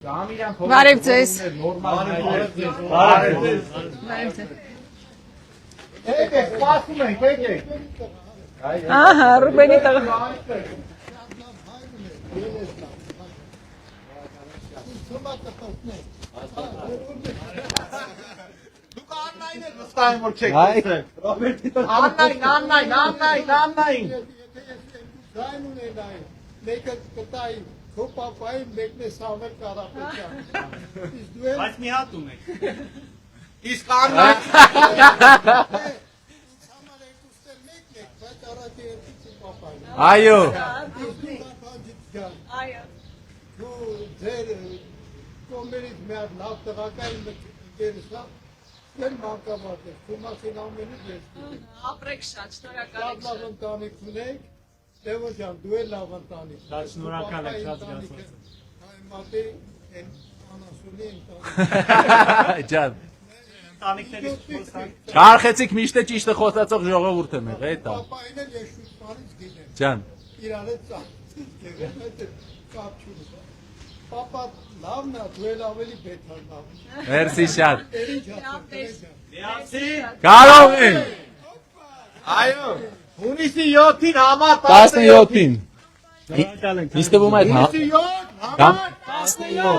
Բարև ձեզ։ Ահա, Ռուբենի տղա։ Դուք աննային եք վստահում որ չեք տեսել։ Աննային։ Ձայն ունենային, մեկը կտային, քո պապային մեկն է Սամվել Կարապետյան։ Բայց մի հատ ունեք։ Իսկ աննային։ Համար երկուստել մեկն եք, բայց առաջի երկուսի պապային։ Այո։ Այո։ Դու ձեր կոմերից մեր լավ տղակային ընկերս լավ, դեր մանկաբարձ եք, դու մասին ամենից ես կուտեք։ Ապրեք շատ, շնորհակալ Շատ եք լավ շատ։ ընտանիք ունեք, Տևո ջան, դու էլ լավ ընտանիք։ Շատ շնորհակալ եք, շատ զգացված։ Մատի են անասունի ընտանիք։ Ջան։ Ընտանիքներից խոսանք։ Չարխեցիք միշտ է ճիշտը խոսացող ժողովուրդ եմ եղել, էտա։ Պապային էլ ես շուտմանից գիտեմ։ Ջան։ Իրար հետ կապ չունի։ Պապա լավն է, դու էլ ավելի բետար լավ։ Մերսի շատ։ Ինչ ասես։ Լիացի։ Կարող են։ Այո։ Հունիսի 7-ին համար 17-ին։ Շնորհակալ ենք։ Իսկ թվում է, հա։ 17 համար 17